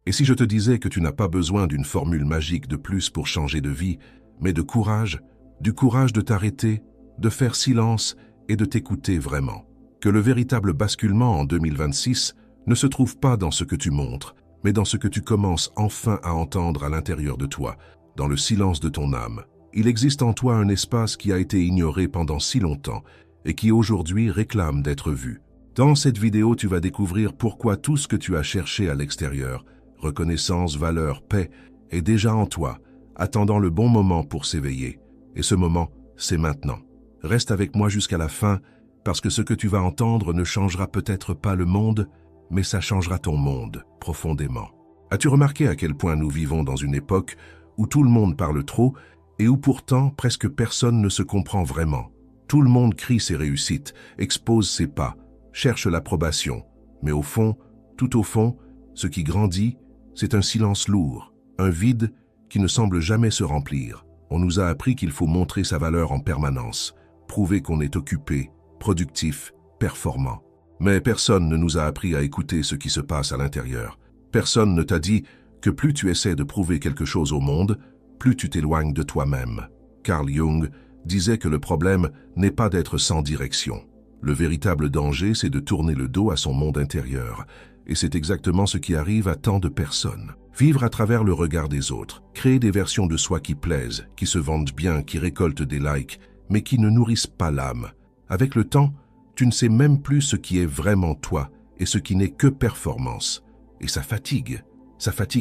Et si je te disais que tu n'as pas besoin d'une formule magique de plus pour changer de vie, mais de courage, du courage de t'arrêter, de faire silence et de t'écouter vraiment. Que le véritable basculement en 2026 ne se trouve pas dans ce que tu montres, mais dans ce que tu commences enfin à entendre à l'intérieur de toi, dans le silence de ton âme. Il existe en toi un espace qui a été ignoré pendant si longtemps et qui aujourd'hui réclame d'être vu. Dans cette vidéo, tu vas découvrir pourquoi tout ce que tu as cherché à l'extérieur, reconnaissance, valeur, paix, est déjà en toi, attendant le bon moment pour s'éveiller. Et ce moment, c'est maintenant. Reste avec moi jusqu'à la fin, parce que ce que tu vas entendre ne changera peut-être pas le monde, mais ça changera ton monde, profondément. As-tu remarqué à quel point nous vivons dans une époque où tout le monde parle trop et où pourtant presque personne ne se comprend vraiment? Tout le monde crie ses réussites, expose ses pas, cherche l'approbation. Mais au fond, tout au fond, ce qui grandit, c'est un silence lourd, un vide qui ne semble jamais se remplir. On nous a appris qu'il faut montrer sa valeur en permanence, prouver qu'on est occupé, productif, performant. Mais personne ne nous a appris à écouter ce qui se passe à l'intérieur. Personne ne t'a dit que plus tu essaies de prouver quelque chose au monde, plus tu t'éloignes de toi-même. Carl Jung disait que le problème n'est pas d'être sans direction. Le véritable danger, c'est de tourner le dos à son monde intérieur. Et c'est exactement ce qui arrive à tant de personnes. Vivre à travers le regard des autres, créer des versions de soi qui plaisent, qui se vendent bien, qui récoltent des likes, mais qui ne nourrissent pas l'âme. Avec le temps, tu ne sais même plus ce qui est vraiment toi et ce qui n'est que performance. Et ça fatigue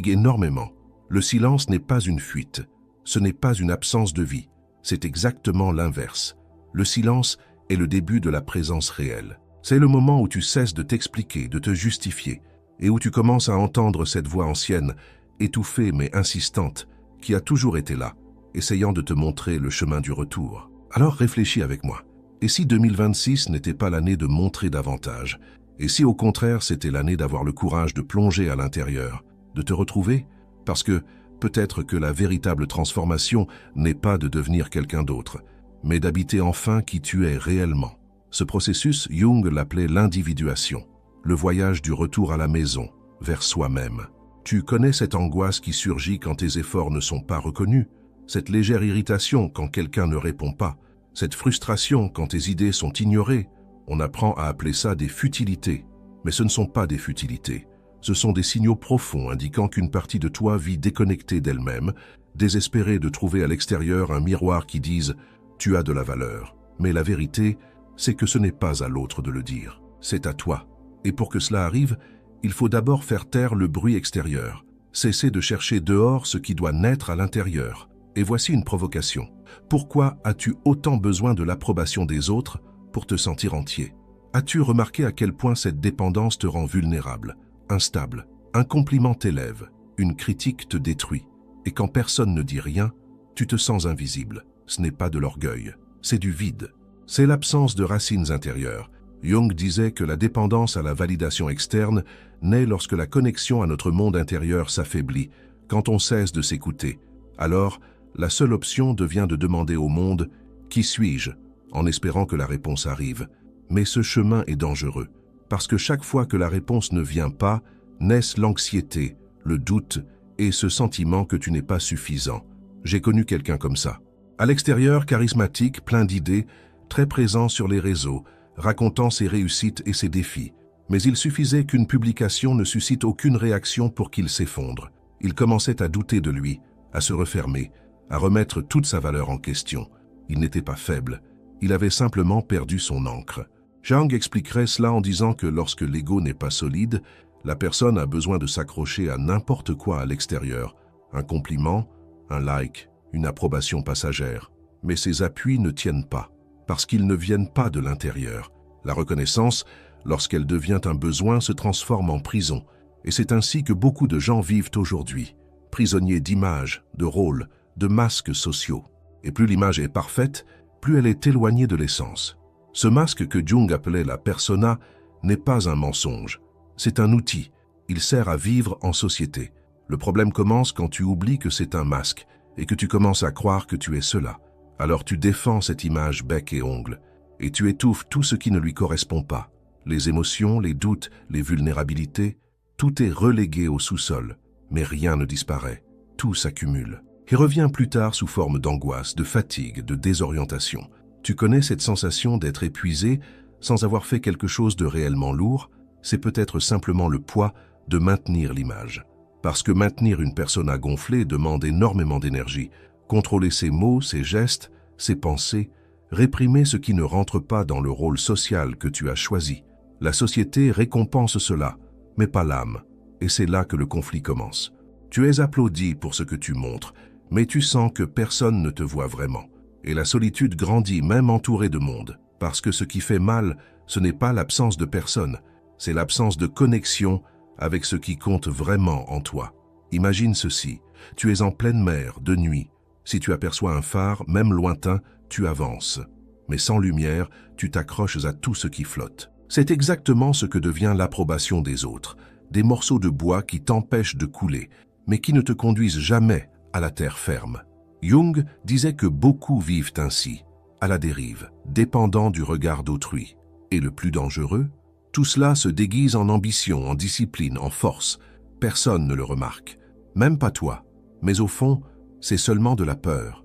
énormément. Le silence n'est pas une fuite, ce n'est pas une absence de vie, c'est exactement l'inverse. Le silence est le début de la présence réelle. C'est le moment où tu cesses de t'expliquer, de te justifier, et où tu commences à entendre cette voix ancienne, étouffée mais insistante, qui a toujours été là, essayant de te montrer le chemin du retour. Alors réfléchis avec moi. Et si 2026 n'était pas l'année de montrer davantage? Et si au contraire c'était l'année d'avoir le courage de plonger à l'intérieur, de te retrouver? Parce que peut-être que la véritable transformation n'est pas de devenir quelqu'un d'autre, mais d'habiter enfin qui tu es réellement. Ce processus, Jung l'appelait l'individuation, le voyage du retour à la maison, vers soi-même. Tu connais cette angoisse qui surgit quand tes efforts ne sont pas reconnus, cette légère irritation quand quelqu'un ne répond pas, cette frustration quand tes idées sont ignorées. On apprend à appeler ça des futilités. Mais ce ne sont pas des futilités. Ce sont des signaux profonds indiquant qu'une partie de toi vit déconnectée d'elle-même, désespérée de trouver à l'extérieur un miroir qui dise « tu as de la valeur ». Mais la vérité, c'est que ce n'est pas à l'autre de le dire. C'est à toi. Et pour que cela arrive, il faut d'abord faire taire le bruit extérieur. Cesser de chercher dehors ce qui doit naître à l'intérieur. Et voici une provocation. Pourquoi as-tu autant besoin de l'approbation des autres pour te sentir entier? As-tu remarqué à quel point cette dépendance te rend vulnérable, instable? Un compliment t'élève, une critique te détruit. Et quand personne ne dit rien, tu te sens invisible. Ce n'est pas de l'orgueil, c'est du vide. C'est l'absence de racines intérieures. Jung disait que la dépendance à la validation externe naît lorsque la connexion à notre monde intérieur s'affaiblit, quand on cesse de s'écouter. Alors, la seule option devient de demander au monde « Qui suis-je ?» en espérant que la réponse arrive. Mais ce chemin est dangereux, parce que chaque fois que la réponse ne vient pas, naissent l'anxiété, le doute et ce sentiment que tu n'es pas suffisant. J'ai connu quelqu'un comme ça. À l'extérieur, charismatique, plein d'idées, très présent sur les réseaux, racontant ses réussites et ses défis. Mais il suffisait qu'une publication ne suscite aucune réaction pour qu'il s'effondre. Il commençait à douter de lui, à se refermer, à remettre toute sa valeur en question. Il n'était pas faible, il avait simplement perdu son encre. Jung expliquerait cela en disant que lorsque l'ego n'est pas solide, la personne a besoin de s'accrocher à n'importe quoi à l'extérieur. Un compliment, un like, une approbation passagère. Mais ces appuis ne tiennent pas, parce qu'ils ne viennent pas de l'intérieur. La reconnaissance, lorsqu'elle devient un besoin, se transforme en prison. Et c'est ainsi que beaucoup de gens vivent aujourd'hui, prisonniers d'images, de rôles, de masques sociaux. Et plus l'image est parfaite, plus elle est éloignée de l'essence. Ce masque que Jung appelait la persona n'est pas un mensonge. C'est un outil. Il sert à vivre en société. Le problème commence quand tu oublies que c'est un masque et que tu commences à croire que tu es cela. Alors tu défends cette image bec et ongle et tu étouffes tout ce qui ne lui correspond pas. Les émotions, les doutes, les vulnérabilités, tout est relégué au sous-sol. mais rien ne disparaît. Tout s'accumule et revient plus tard sous forme d'angoisse, de fatigue, de désorientation. Tu connais cette sensation d'être épuisé sans avoir fait quelque chose de réellement lourd? C'est peut-être simplement le poids de maintenir l'image. Parce que maintenir une persona gonflée demande énormément d'énergie. Contrôler ses mots, ses gestes, ses pensées, réprimer ce qui ne rentre pas dans le rôle social que tu as choisi. La société récompense cela, mais pas l'âme. Et c'est là que le conflit commence. Tu es applaudi pour ce que tu montres, mais tu sens que personne ne te voit vraiment. Et la solitude grandit même entourée de monde. Parce que ce qui fait mal, ce n'est pas l'absence de personne, c'est l'absence de connexion avec ce qui compte vraiment en toi. Imagine ceci, tu es en pleine mer, de nuit. Si tu aperçois un phare, même lointain, tu avances. Mais sans lumière, tu t'accroches à tout ce qui flotte. C'est exactement ce que devient l'approbation des autres, des morceaux de bois qui t'empêchent de couler, mais qui ne te conduisent jamais à la terre ferme. Jung disait que beaucoup vivent ainsi, à la dérive, dépendant du regard d'autrui. Et le plus dangereux, tout cela se déguise en ambition, en discipline, en force. Personne ne le remarque, même pas toi. Mais au fond, c'est seulement de la peur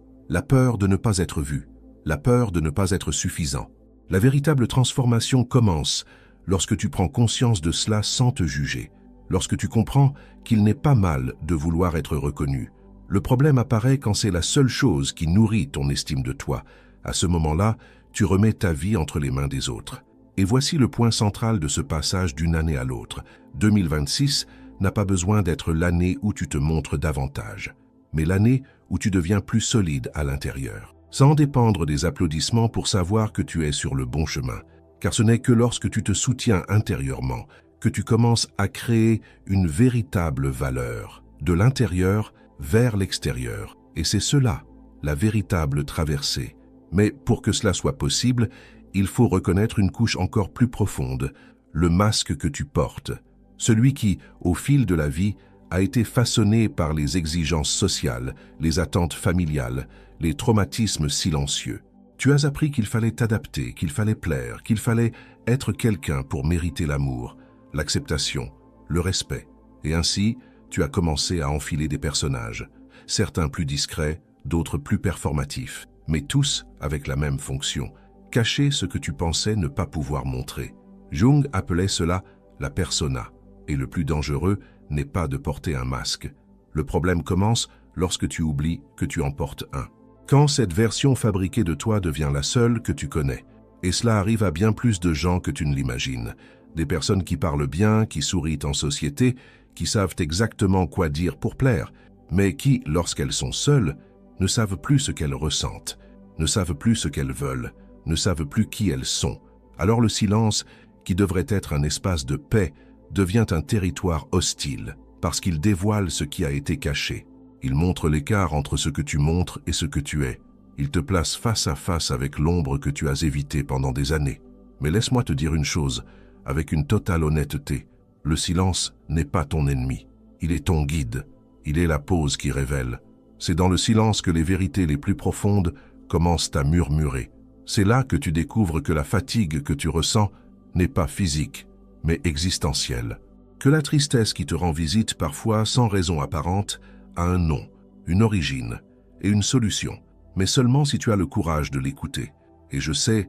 de ne pas être vu, la peur de ne pas être suffisant. La véritable transformation commence lorsque tu prends conscience de cela sans te juger, lorsque tu comprends qu'il n'est pas mal de vouloir être reconnu. Le problème apparaît quand c'est la seule chose qui nourrit ton estime de toi. À ce moment-là, tu remets ta vie entre les mains des autres. Et voici le point central de ce passage d'une année à l'autre. 2026 n'a pas besoin d'être l'année où tu te montres davantage, mais l'année où tu deviens plus solide à l'intérieur, sans dépendre des applaudissements pour savoir que tu es sur le bon chemin. Car ce n'est que lorsque tu te soutiens intérieurement que tu commences à créer une véritable valeur, de l'intérieur vers l'extérieur. Et c'est cela, la véritable traversée. Mais pour que cela soit possible, il faut reconnaître une couche encore plus profonde, le masque que tu portes, celui qui, au fil de la vie, a été façonné par les exigences sociales, les attentes familiales, les traumatismes silencieux. Tu as appris qu'il fallait t'adapter, qu'il fallait plaire, qu'il fallait être quelqu'un pour mériter l'amour, l'acceptation, le respect. Et ainsi, tu as commencé à enfiler des personnages, certains plus discrets, d'autres plus performatifs, mais tous avec la même fonction, cacher ce que tu pensais ne pas pouvoir montrer. Jung appelait cela la persona, et le plus dangereux n'est pas de porter un masque. Le problème commence lorsque tu oublies que tu en portes un. Quand cette version fabriquée de toi devient la seule que tu connais, et cela arrive à bien plus de gens que tu ne l'imagines. Des personnes qui parlent bien, qui sourient en société, qui savent exactement quoi dire pour plaire, mais qui, lorsqu'elles sont seules, ne savent plus ce qu'elles ressentent, ne savent plus ce qu'elles veulent, ne savent plus qui elles sont. Alors le silence, qui devrait être un espace de paix, devient un territoire hostile, parce qu'il dévoile ce qui a été caché. Il montre l'écart entre ce que tu montres et ce que tu es. Il te place face à face avec l'ombre que tu as évitée pendant des années. Mais laisse-moi te dire une chose, avec une totale honnêteté. Le silence n'est pas ton ennemi. Il est ton guide. Il est la pause qui révèle. C'est dans le silence que les vérités les plus profondes commencent à murmurer. C'est là que tu découvres que la fatigue que tu ressens n'est pas physique, mais existentielle. Que la tristesse qui te rend visite parfois sans raison apparente a un nom, une origine et une solution, mais seulement si tu as le courage de l'écouter. Et je sais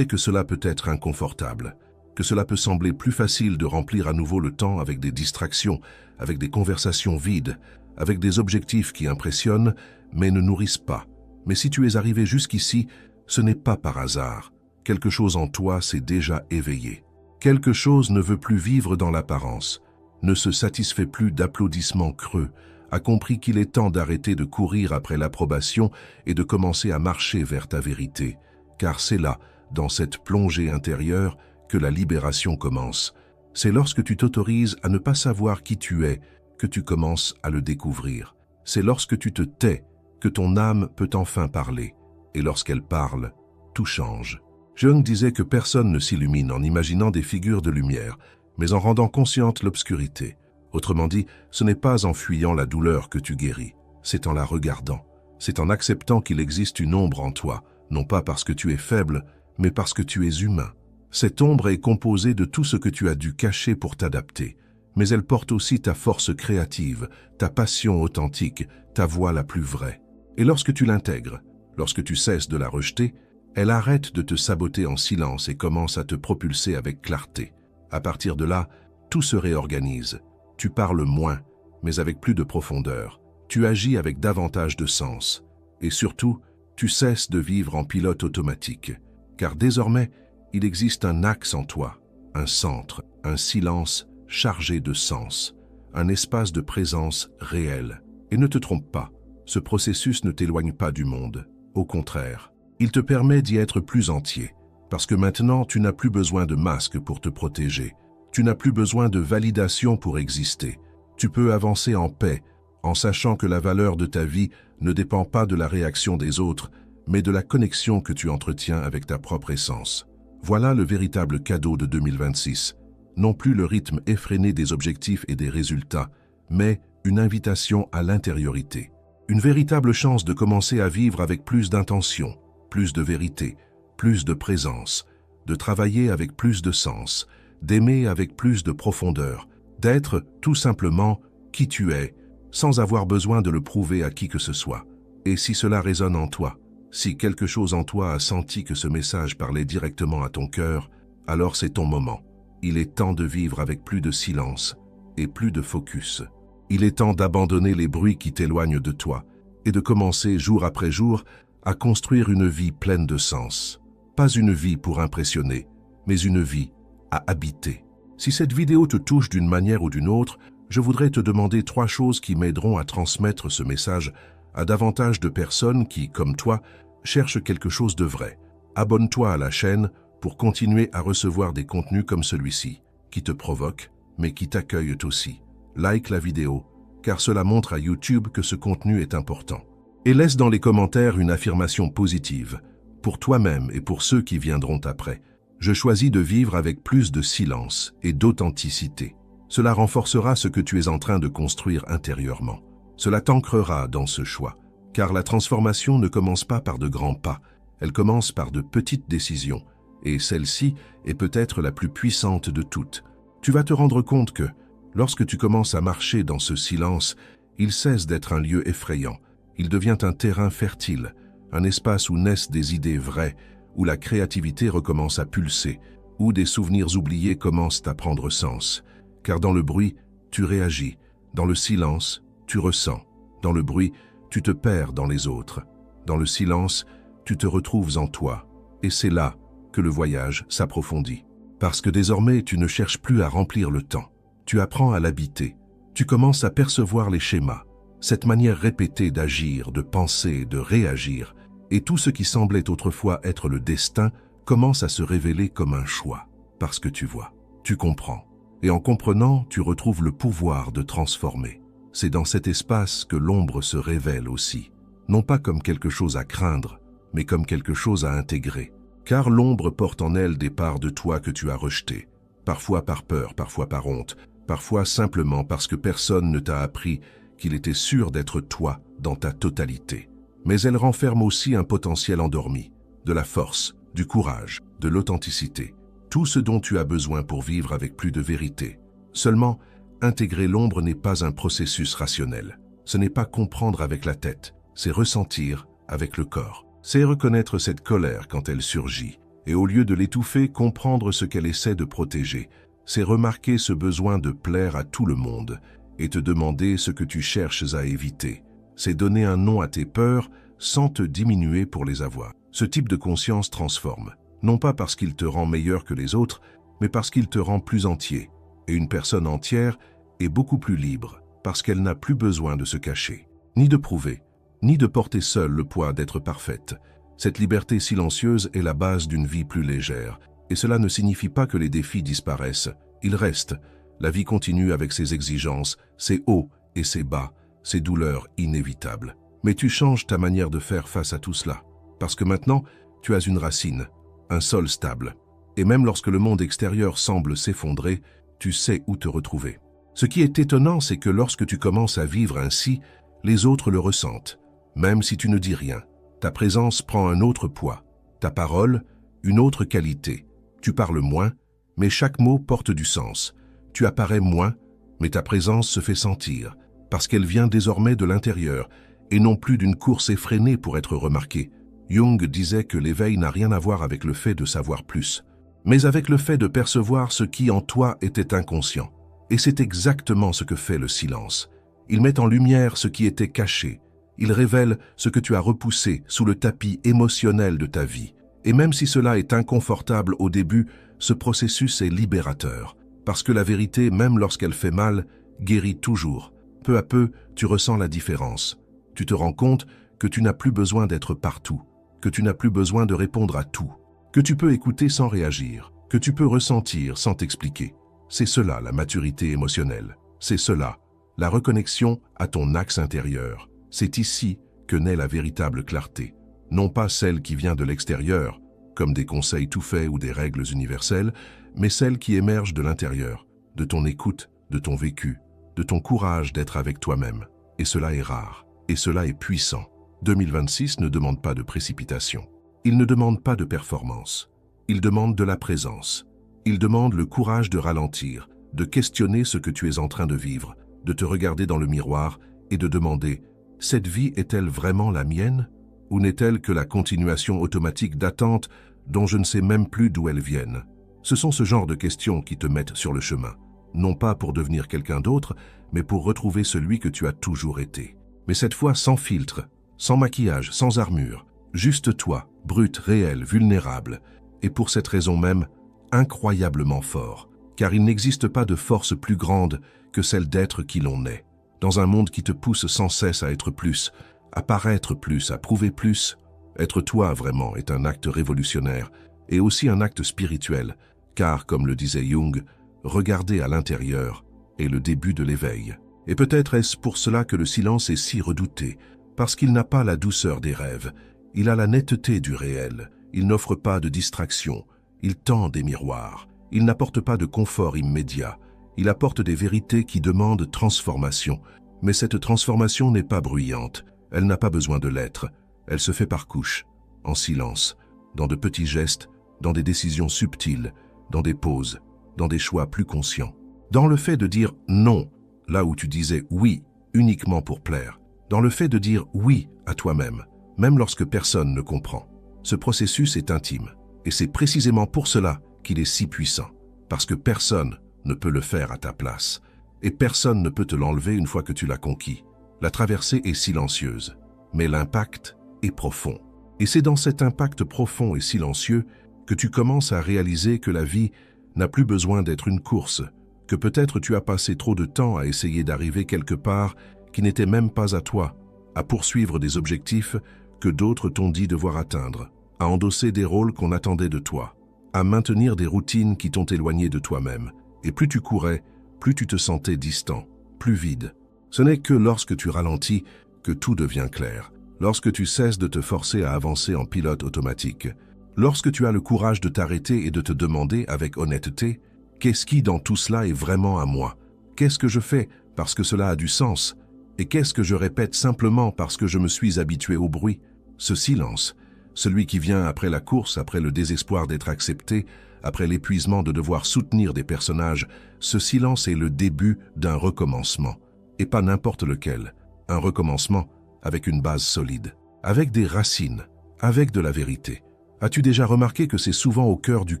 que cela peut être inconfortable, que cela peut sembler plus facile de remplir à nouveau le temps avec des distractions, avec des conversations vides, avec des objectifs qui impressionnent, mais ne nourrissent pas. Mais si tu es arrivé jusqu'ici, ce n'est pas par hasard. Quelque chose en toi s'est déjà éveillé. Quelque chose ne veut plus vivre dans l'apparence, ne se satisfait plus d'applaudissements creux, a compris qu'il est temps d'arrêter de courir après l'approbation et de commencer à marcher vers ta vérité. Car c'est là, dans cette plongée intérieure, que la libération commence. C'est lorsque tu t'autorises à ne pas savoir qui tu es que tu commences à le découvrir. C'est lorsque tu te tais que ton âme peut enfin parler. Et lorsqu'elle parle, tout change. Jung disait que personne ne s'illumine en imaginant des figures de lumière, mais en rendant consciente l'obscurité. Autrement dit, ce n'est pas en fuyant la douleur que tu guéris, c'est en la regardant. C'est en acceptant qu'il existe une ombre en toi, non pas parce que tu es faible, mais parce que tu es humain. Cette ombre est composée de tout ce que tu as dû cacher pour t'adapter. mais elle porte aussi ta force créative, ta passion authentique, ta voix la plus vraie. Et lorsque tu l'intègres, lorsque tu cesses de la rejeter, elle arrête de te saboter en silence et commence à te propulser avec clarté. À partir de là, tout se réorganise. Tu parles moins, mais avec plus de profondeur. Tu agis avec davantage de sens. Et surtout, tu cesses de vivre en pilote automatique. Car désormais, il existe un axe en toi, un centre, un silence chargé de sens, un espace de présence réel. Et ne te trompe pas, ce processus ne t'éloigne pas du monde. Au contraire, il te permet d'y être plus entier. Parce que maintenant, tu n'as plus besoin de masque pour te protéger. Tu n'as plus besoin de validation pour exister. Tu peux avancer en paix, en sachant que la valeur de ta vie ne dépend pas de la réaction des autres, mais de la connexion que tu entretiens avec ta propre essence. Voilà le véritable cadeau de 2026. Non plus le rythme effréné des objectifs et des résultats, mais une invitation à l'intériorité. Une véritable chance de commencer à vivre avec plus d'intention, plus de vérité, plus de présence, de travailler avec plus de sens, d'aimer avec plus de profondeur, d'être tout simplement qui tu es, sans avoir besoin de le prouver à qui que ce soit. Et si cela résonne en toi, si quelque chose en toi a senti que ce message parlait directement à ton cœur, alors c'est ton moment. Il est temps de vivre avec plus de silence et plus de focus. Il est temps d'abandonner les bruits qui t'éloignent de toi et de commencer jour après jour à construire une vie pleine de sens. Pas une vie pour impressionner, mais une vie à habiter. Si cette vidéo te touche d'une manière ou d'une autre, je voudrais te demander 3 choses qui m'aideront à transmettre ce message à davantage de personnes qui, comme toi, cherchent quelque chose de vrai. Abonne-toi à la chaîne pour continuer à recevoir des contenus comme celui-ci, qui te provoquent, mais qui t'accueillent aussi. Like la vidéo, car cela montre à YouTube que ce contenu est important. Et laisse dans les commentaires une affirmation positive, pour toi-même et pour ceux qui viendront après. Je choisis de vivre avec plus de silence et d'authenticité. Cela renforcera ce que tu es en train de construire intérieurement. Cela t'ancrera dans ce choix, car la transformation ne commence pas par de grands pas, elle commence par de petites décisions, et celle-ci est peut-être la plus puissante de toutes. Tu vas te rendre compte que, lorsque tu commences à marcher dans ce silence, il cesse d'être un lieu effrayant, il devient un terrain fertile, un espace où naissent des idées vraies, où la créativité recommence à pulser, où des souvenirs oubliés commencent à prendre sens. Car dans le bruit, tu réagis, dans le silence, tu ressens, dans le bruit, tu te perds dans les autres, dans le silence, tu te retrouves en toi, et c'est là que le voyage s'approfondit. Parce que désormais, tu ne cherches plus à remplir le temps, tu apprends à l'habiter, tu commences à percevoir les schémas, cette manière répétée d'agir, de penser, de réagir, et tout ce qui semblait autrefois être le destin commence à se révéler comme un choix, parce que tu vois, tu comprends. Et en comprenant, tu retrouves le pouvoir de transformer. C'est dans cet espace que l'ombre se révèle aussi, non pas comme quelque chose à craindre, mais comme quelque chose à intégrer. Car l'ombre porte en elle des parts de toi que tu as rejetées, parfois par peur, parfois par honte, parfois simplement parce que personne ne t'a appris qu'il était sûr d'être toi dans ta totalité. Mais elle renferme aussi un potentiel endormi, de la force, du courage, de l'authenticité, tout ce dont tu as besoin pour vivre avec plus de vérité. Seulement, intégrer l'ombre n'est pas un processus rationnel. Ce n'est pas comprendre avec la tête, c'est ressentir avec le corps. C'est reconnaître cette colère quand elle surgit, et au lieu de l'étouffer, comprendre ce qu'elle essaie de protéger. C'est remarquer ce besoin de plaire à tout le monde, et te demander ce que tu cherches à éviter. C'est donner un nom à tes peurs sans te diminuer pour les avoir. Ce type de conscience transforme, non pas parce qu'il te rend meilleur que les autres, mais parce qu'il te rend plus entier. Et une personne entière est beaucoup plus libre, parce qu'elle n'a plus besoin de se cacher, ni de prouver, ni de porter seule le poids d'être parfaite. Cette liberté silencieuse est la base d'une vie plus légère, et cela ne signifie pas que les défis disparaissent. Ils restent. La vie continue avec ses exigences, ses hauts et ses bas, ses douleurs inévitables. Mais tu changes ta manière de faire face à tout cela, parce que maintenant, tu as une racine, un sol stable. Et même lorsque le monde extérieur semble s'effondrer, tu sais où te retrouver. Ce qui est étonnant, c'est que lorsque tu commences à vivre ainsi, les autres le ressentent. Même si tu ne dis rien, ta présence prend un autre poids, ta parole, une autre qualité. Tu parles moins, mais chaque mot porte du sens. Tu apparais moins, mais ta présence se fait sentir, parce qu'elle vient désormais de l'intérieur, et non plus d'une course effrénée pour être remarquée. Jung disait que l'éveil n'a rien à voir avec le fait de savoir plus, mais avec le fait de percevoir ce qui en toi était inconscient. Et c'est exactement ce que fait le silence. Il met en lumière ce qui était caché. Il révèle ce que tu as repoussé sous le tapis émotionnel de ta vie. Et même si cela est inconfortable au début, ce processus est libérateur. Parce que la vérité, même lorsqu'elle fait mal, guérit toujours. Peu à peu, tu ressens la différence. Tu te rends compte que tu n'as plus besoin d'être partout, que tu n'as plus besoin de répondre à tout, que tu peux écouter sans réagir, que tu peux ressentir sans t'expliquer. C'est cela la maturité émotionnelle. C'est cela, la reconnexion à ton axe intérieur. C'est ici que naît la véritable clarté. Non pas celle qui vient de l'extérieur, comme des conseils tout faits ou des règles universelles, mais celle qui émerge de l'intérieur, de ton écoute, de ton vécu, de ton courage d'être avec toi-même. Et cela est rare, et cela est puissant. 2026 ne demande pas de précipitation. Il ne demande pas de performance. Il demande de la présence. Il demande le courage de ralentir, de questionner ce que tu es en train de vivre, de te regarder dans le miroir et de demander « Cette vie est-elle vraiment la mienne ? Ou n'est-elle que la continuation automatique d'attentes dont je ne sais même plus d'où elles viennent ?» Ce sont ce genre de questions qui te mettent sur le chemin, non pas pour devenir quelqu'un d'autre, mais pour retrouver celui que tu as toujours été. Mais cette fois sans filtre, sans maquillage, sans armure, juste toi, brut, réel, vulnérable, et pour cette raison même, incroyablement fort, car il n'existe pas de force plus grande que celle d'être qui l'on est. Dans un monde qui te pousse sans cesse à être plus, à paraître plus, à prouver plus, être toi vraiment est un acte révolutionnaire et aussi un acte spirituel, car, comme le disait Jung, regarder à l'intérieur est le début de l'éveil. Et peut-être est-ce pour cela que le silence est si redouté, parce qu'il n'a pas la douceur des rêves, il a la netteté du réel, il n'offre pas de distraction, il tend des miroirs, il n'apporte pas de confort immédiat, il apporte des vérités qui demandent transformation, mais cette transformation n'est pas bruyante, elle n'a pas besoin de l'être, elle se fait par couches, en silence, dans de petits gestes, dans des décisions subtiles, dans des pauses, dans des choix plus conscients. Dans le fait de dire non, là où tu disais oui uniquement pour plaire, dans le fait de dire oui à toi-même, même lorsque personne ne comprend. Ce processus est intime, et c'est précisément pour cela qu'il est si puissant, parce que personne ne peut le faire à ta place, et personne ne peut te l'enlever une fois que tu l'as conquis. La traversée est silencieuse, mais l'impact est profond. Et c'est dans cet impact profond et silencieux que tu commences à réaliser que la vie n'a plus besoin d'être une course, que peut-être tu as passé trop de temps à essayer d'arriver quelque part qui n'était même pas à toi, à poursuivre des objectifs que d'autres t'ont dit devoir atteindre, à endosser des rôles qu'on attendait de toi, à maintenir des routines qui t'ont éloigné de toi-même. Et plus tu courais, plus tu te sentais distant, plus vide. Ce n'est que lorsque tu ralentis que tout devient clair, lorsque tu cesses de te forcer à avancer en pilote automatique, lorsque tu as le courage de t'arrêter et de te demander avec honnêteté « Qu'est-ce qui dans tout cela est vraiment à moi ? Qu'est-ce que je fais parce que cela a du sens ? Et qu'est-ce que je répète simplement parce que je me suis habitué au bruit ?» Ce silence, celui qui vient après la course, après le désespoir d'être accepté, après l'épuisement de devoir soutenir des personnages, ce silence est le début d'un recommencement, et pas n'importe lequel, un recommencement avec une base solide, avec des racines, avec de la vérité. As-tu déjà remarqué que c'est souvent au cœur du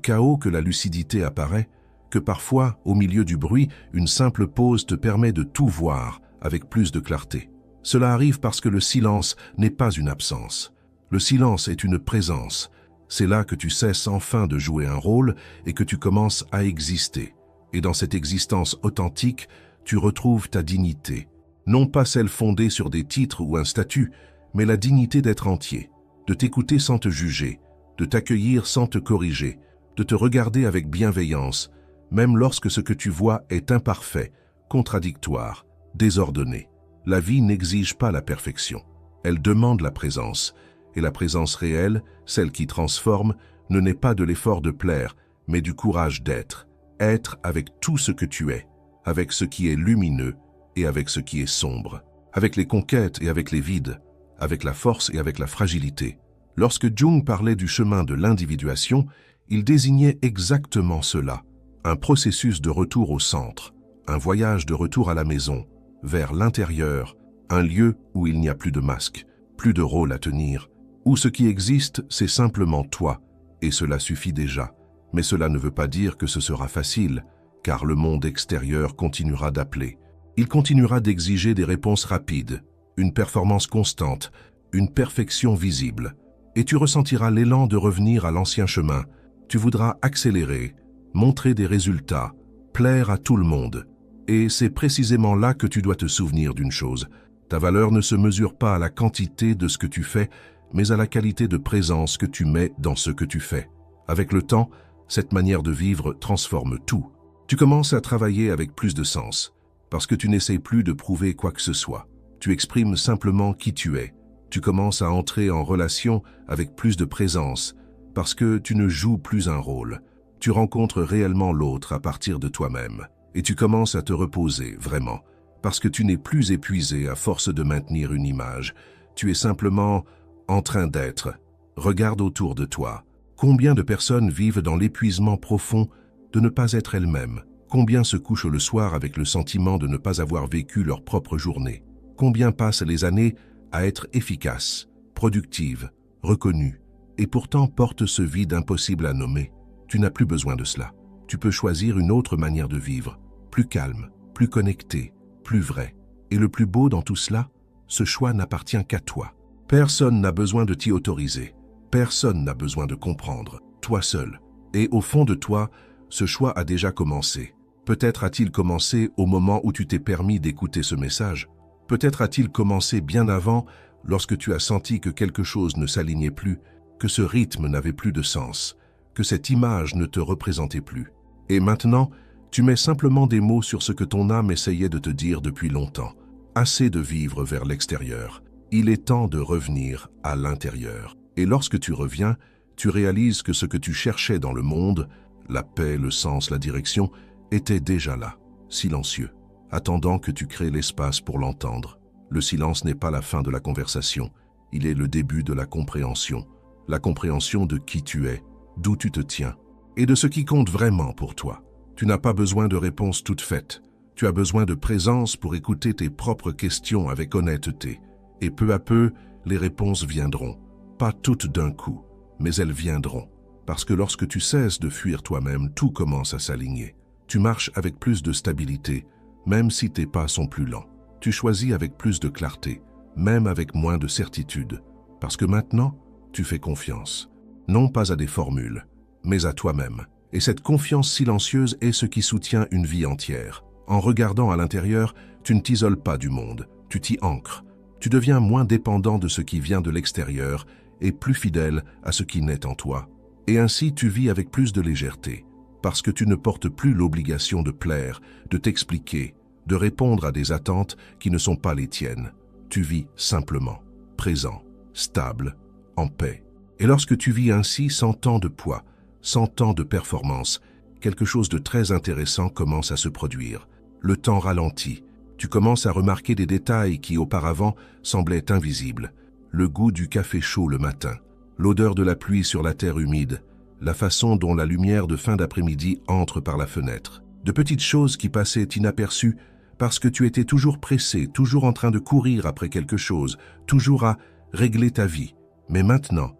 chaos que la lucidité apparaît, que parfois, au milieu du bruit, une simple pause te permet de tout voir avec plus de clarté? Cela arrive parce que le silence n'est pas une absence. Le silence est une présence. C'est là que tu cesses enfin de jouer un rôle et que tu commences à exister. Et dans cette existence authentique, tu retrouves ta dignité. Non pas celle fondée sur des titres ou un statut, mais la dignité d'être entier, de t'écouter sans te juger, de t'accueillir sans te corriger, de te regarder avec bienveillance, même lorsque ce que tu vois est imparfait, contradictoire, désordonné. La vie n'exige pas la perfection, elle demande la présence, et la présence réelle, celle qui transforme, ne naît pas de l'effort de plaire, mais du courage d'être, être avec tout ce que tu es, avec ce qui est lumineux et avec ce qui est sombre, avec les conquêtes et avec les vides, avec la force et avec la fragilité. Lorsque Jung parlait du chemin de l'individuation, il désignait exactement cela, un processus de retour au centre, un voyage de retour à la maison, vers l'intérieur, un lieu où il n'y a plus de masque, plus de rôle à tenir, où ce qui existe, c'est simplement toi, et cela suffit déjà. Mais cela ne veut pas dire que ce sera facile, car le monde extérieur continuera d'appeler. Il continuera d'exiger des réponses rapides, une performance constante, une perfection visible. Et tu ressentiras l'élan de revenir à l'ancien chemin. Tu voudras accélérer, montrer des résultats, plaire à tout le monde. Et c'est précisément là que tu dois te souvenir d'une chose. Ta valeur ne se mesure pas à la quantité de ce que tu fais, mais à la qualité de présence que tu mets dans ce que tu fais. Avec le temps, cette manière de vivre transforme tout. Tu commences à travailler avec plus de sens, parce que tu n'essayes plus de prouver quoi que ce soit. Tu exprimes simplement qui tu es. Tu commences à entrer en relation avec plus de présence, parce que tu ne joues plus un rôle. Tu rencontres réellement l'autre à partir de toi-même. Et tu commences à te reposer, vraiment, parce que tu n'es plus épuisé à force de maintenir une image. Tu es simplement en train d'être. Regarde autour de toi. Combien de personnes vivent dans l'épuisement profond de ne pas être elles-mêmes? Combien se couchent le soir avec le sentiment de ne pas avoir vécu leur propre journée? Combien passent les années à être efficaces, productives, reconnues, et pourtant portent ce vide impossible à nommer? Tu n'as plus besoin de cela. Tu peux choisir une autre manière de vivre, plus calme, plus connectée, plus vraie. Et le plus beau dans tout cela, ce choix n'appartient qu'à toi. Personne n'a besoin de t'y autoriser. Personne n'a besoin de comprendre. Toi seul. Et au fond de toi, ce choix a déjà commencé. Peut-être a-t-il commencé au moment où tu t'es permis d'écouter ce message. Peut-être a-t-il commencé bien avant, lorsque tu as senti que quelque chose ne s'alignait plus, que ce rythme n'avait plus de sens, que cette image ne te représentait plus. Et maintenant, tu mets simplement des mots sur ce que ton âme essayait de te dire depuis longtemps. Assez de vivre vers l'extérieur. Il est temps de revenir à l'intérieur. Et lorsque tu reviens, tu réalises que ce que tu cherchais dans le monde, la paix, le sens, la direction, était déjà là, silencieux, attendant que tu crées l'espace pour l'entendre. Le silence n'est pas la fin de la conversation, il est le début de la compréhension de qui tu es, d'où tu te tiens, et de ce qui compte vraiment pour toi. Tu n'as pas besoin de réponses toutes faites, tu as besoin de présence pour écouter tes propres questions avec honnêteté, et peu à peu, les réponses viendront. Pas toutes d'un coup, mais elles viendront. Parce que lorsque tu cesses de fuir toi-même, tout commence à s'aligner. Tu marches avec plus de stabilité, même si tes pas sont plus lents. Tu choisis avec plus de clarté, même avec moins de certitude. Parce que maintenant, tu fais confiance. Non pas à des formules, mais à toi-même. Et cette confiance silencieuse est ce qui soutient une vie entière. En regardant à l'intérieur, tu ne t'isoles pas du monde, tu t'y ancres. Tu deviens moins dépendant de ce qui vient de l'extérieur et plus fidèle à ce qui naît en toi. Et ainsi tu vis avec plus de légèreté, parce que tu ne portes plus l'obligation de plaire, de t'expliquer, de répondre à des attentes qui ne sont pas les tiennes. Tu vis simplement, présent, stable, en paix. Et lorsque tu vis ainsi sans tant de poids, sans tant de performance, quelque chose de très intéressant commence à se produire. Le temps ralentit. Tu commences à remarquer des détails qui auparavant semblaient invisibles. Le goût du café chaud le matin, l'odeur de la pluie sur la terre humide, la façon dont la lumière de fin d'après-midi entre par la fenêtre. De petites choses qui passaient inaperçues parce que tu étais toujours pressé, toujours en train de courir après quelque chose, toujours à régler ta vie. Mais maintenant,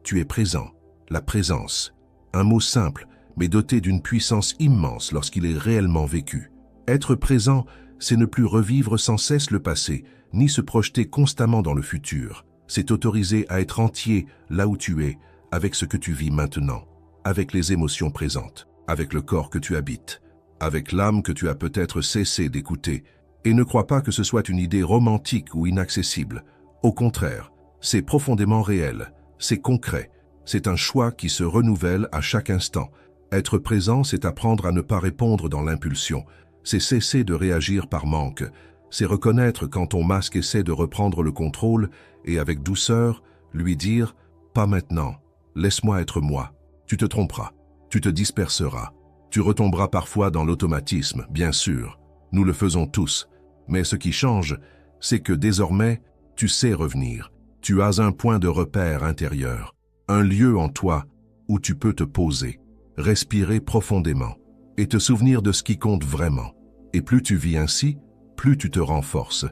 tu es présent. La présence, un mot simple, mais doté d'une puissance immense lorsqu'il est réellement vécu. Être présent, c'est ne plus revivre sans cesse le passé, ni se projeter constamment dans le futur. C'est t'autoriser à être entier là où tu es, avec ce que tu vis maintenant, avec les émotions présentes, avec le corps que tu habites, avec l'âme que tu as peut-être cessé d'écouter. Et ne crois pas que ce soit une idée romantique ou inaccessible. Au contraire, c'est profondément réel, c'est concret, c'est un choix qui se renouvelle à chaque instant. Être présent, c'est apprendre à ne pas répondre dans l'impulsion, c'est cesser de réagir par manque, c'est reconnaître quand ton masque essaie de reprendre le contrôle et avec douceur, lui dire « pas maintenant, laisse-moi être moi ». Tu te tromperas, tu te disperseras, tu retomberas parfois dans l'automatisme, bien sûr, nous le faisons tous, mais ce qui change, c'est que désormais, tu sais revenir, tu as un point de repère intérieur, un lieu en toi où tu peux te poser, respirer profondément et te souvenir de ce qui compte vraiment. Et plus tu vis ainsi, plus tu te renforces.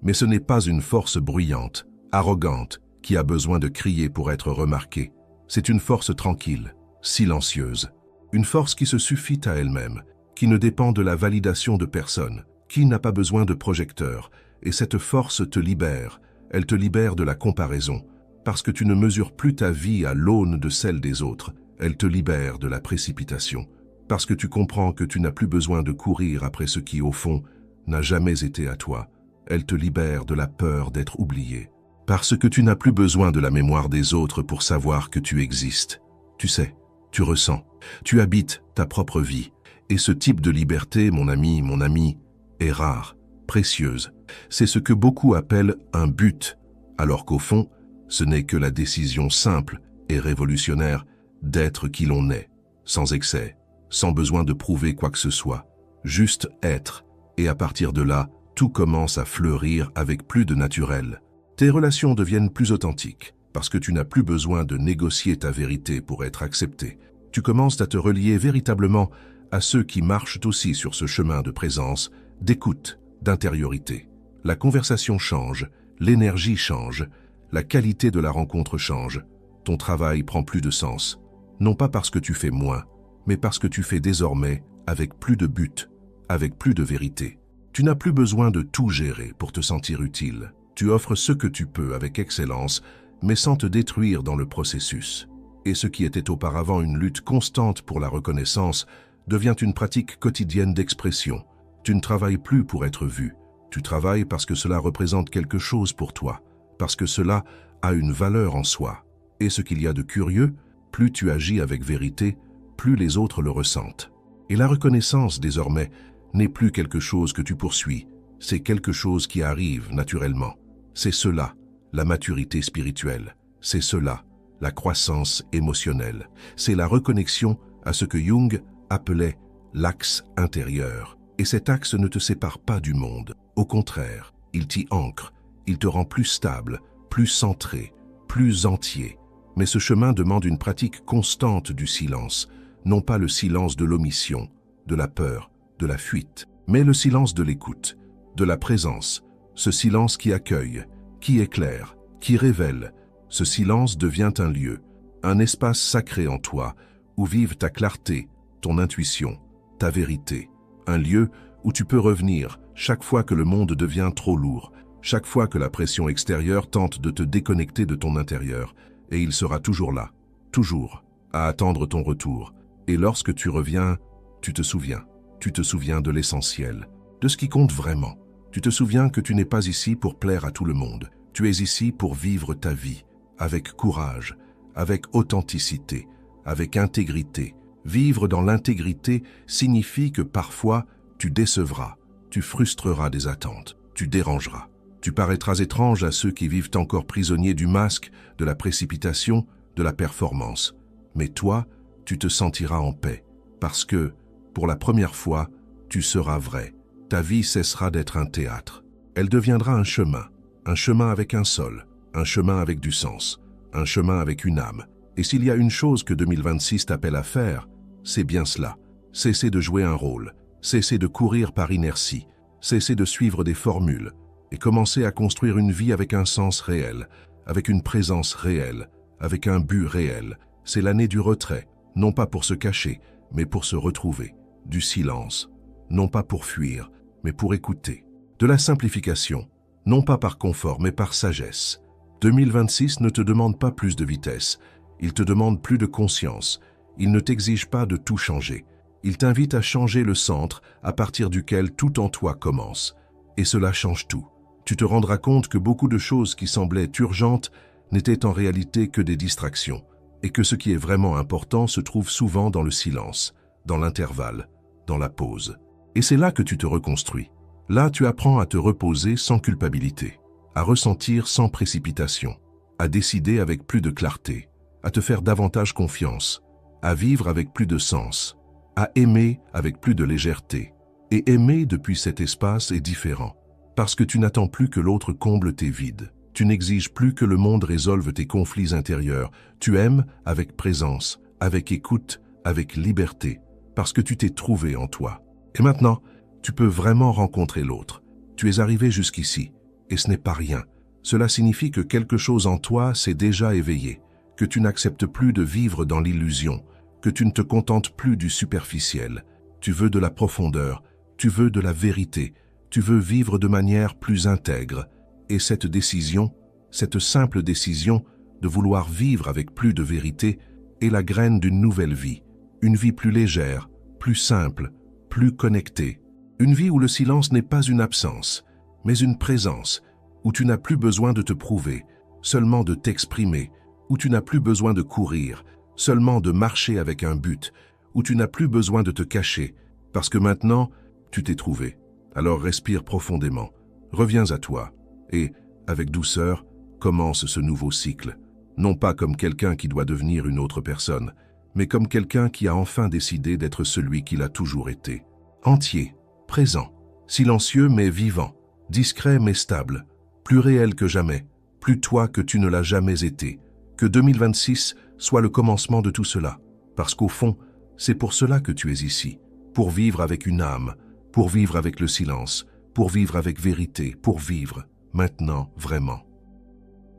Mais ce n'est pas une force bruyante, arrogante, qui a besoin de crier pour être remarquée. C'est une force tranquille, silencieuse. Une force qui se suffit à elle-même, qui ne dépend de la validation de personne, qui n'a pas besoin de projecteur. Et cette force te libère, elle te libère de la comparaison, parce que tu ne mesures plus ta vie à l'aune de celle des autres. Elle te libère de la précipitation, parce que tu comprends que tu n'as plus besoin de courir après ce qui, au fond, n'a jamais été à toi. Elle te libère de la peur d'être oublié, parce que tu n'as plus besoin de la mémoire des autres pour savoir que tu existes. Tu sais, tu ressens, tu habites ta propre vie. Et ce type de liberté, mon ami, est rare, précieuse. C'est ce que beaucoup appellent un but, alors qu'au fond, ce n'est que la décision simple et révolutionnaire d'être qui l'on est, sans excès, sans besoin de prouver quoi que ce soit. Juste être, et à partir de là, tout commence à fleurir avec plus de naturel. Tes relations deviennent plus authentiques, parce que tu n'as plus besoin de négocier ta vérité pour être accepté. Tu commences à te relier véritablement à ceux qui marchent aussi sur ce chemin de présence, d'écoute, d'intériorité. La conversation change, l'énergie change, la qualité de la rencontre change. Ton travail prend plus de sens, non pas parce que tu fais moins, mais parce que tu fais désormais avec plus de but, avec plus de vérité. Tu n'as plus besoin de tout gérer pour te sentir utile. Tu offres ce que tu peux avec excellence, mais sans te détruire dans le processus. Et ce qui était auparavant une lutte constante pour la reconnaissance devient une pratique quotidienne d'expression. Tu ne travailles plus pour être vu. Tu travailles parce que cela représente quelque chose pour toi, parce que cela a une valeur en soi. Et ce qu'il y a de curieux, plus tu agis avec vérité, plus les autres le ressentent. Et la reconnaissance, désormais, n'est plus quelque chose que tu poursuis, c'est quelque chose qui arrive naturellement. C'est cela, la maturité spirituelle. C'est cela, la croissance émotionnelle. C'est la reconnexion à ce que Jung appelait l'axe intérieur. Et cet axe ne te sépare pas du monde. Au contraire, il t'y ancre, il te rend plus stable, plus centré, plus entier. Mais ce chemin demande une pratique constante du silence, non pas le silence de l'omission, de la peur, de la fuite, mais le silence de l'écoute, de la présence, ce silence qui accueille, qui éclaire, qui révèle. Ce silence devient un lieu, un espace sacré en toi, où vivent ta clarté, ton intuition, ta vérité. Un lieu où tu peux revenir chaque fois que le monde devient trop lourd, chaque fois que la pression extérieure tente de te déconnecter de ton intérieur, et il sera toujours là, toujours, à attendre ton retour. Et lorsque tu reviens, tu te souviens de l'essentiel, de ce qui compte vraiment. Tu te souviens que tu n'es pas ici pour plaire à tout le monde. Tu es ici pour vivre ta vie, avec courage, avec authenticité, avec intégrité. Vivre dans l'intégrité signifie que parfois tu décevras, tu frustreras des attentes, tu dérangeras. Tu paraîtras étrange à ceux qui vivent encore prisonniers du masque, de la précipitation, de la performance. Mais toi, tu te sentiras en paix, parce que, pour la première fois, tu seras vrai. Ta vie cessera d'être un théâtre. Elle deviendra un chemin avec un sol, un chemin avec du sens, un chemin avec une âme. Et s'il y a une chose que 2026 t'appelle à faire, c'est bien cela. Cesser de jouer un rôle, cesser de courir par inertie, cesser de suivre des formules, et commencer à construire une vie avec un sens réel, avec une présence réelle, avec un but réel. C'est l'année du retrait, non pas pour se cacher, mais pour se retrouver. Du silence, non pas pour fuir, mais pour écouter. De la simplification, non pas par confort, mais par sagesse. 2026 ne te demande pas plus de vitesse, il te demande plus de conscience. Il ne t'exige pas de tout changer. Il t'invite à changer le centre à partir duquel tout en toi commence. Et cela change tout. Tu te rendras compte que beaucoup de choses qui semblaient urgentes n'étaient en réalité que des distractions, et que ce qui est vraiment important se trouve souvent dans le silence, dans l'intervalle, dans la pause. Et c'est là que tu te reconstruis. Là, tu apprends à te reposer sans culpabilité, à ressentir sans précipitation, à décider avec plus de clarté, à te faire davantage confiance, à vivre avec plus de sens, à aimer avec plus de légèreté. Et aimer depuis cet espace est différent, parce que tu n'attends plus que l'autre comble tes vides. Tu n'exiges plus que le monde résolve tes conflits intérieurs. Tu aimes avec présence, avec écoute, avec liberté, parce que tu t'es trouvé en toi. Et maintenant, tu peux vraiment rencontrer l'autre. Tu es arrivé jusqu'ici, et ce n'est pas rien. Cela signifie que quelque chose en toi s'est déjà éveillé, que tu n'acceptes plus de vivre dans l'illusion, que tu ne te contentes plus du superficiel. Tu veux de la profondeur, tu veux de la vérité, tu veux vivre de manière plus intègre. Et cette décision, cette simple décision de vouloir vivre avec plus de vérité, est la graine d'une nouvelle vie. Une vie plus légère, plus simple, plus connectée. Une vie où le silence n'est pas une absence, mais une présence, où tu n'as plus besoin de te prouver, seulement de t'exprimer, où tu n'as plus besoin de courir, seulement de marcher avec un but, où tu n'as plus besoin de te cacher, parce que maintenant, tu t'es trouvé. Alors respire profondément, reviens à toi, et, avec douceur, commence ce nouveau cycle. Non pas comme quelqu'un qui doit devenir une autre personne, mais comme quelqu'un qui a enfin décidé d'être celui qu'il a toujours été. Entier, présent, silencieux mais vivant, discret mais stable, plus réel que jamais, plus toi que tu ne l'as jamais été. Que 2026 soit le commencement de tout cela, parce qu'au fond, c'est pour cela que tu es ici, pour vivre avec une âme, pour vivre avec le silence, pour vivre avec vérité, pour vivre, maintenant, vraiment.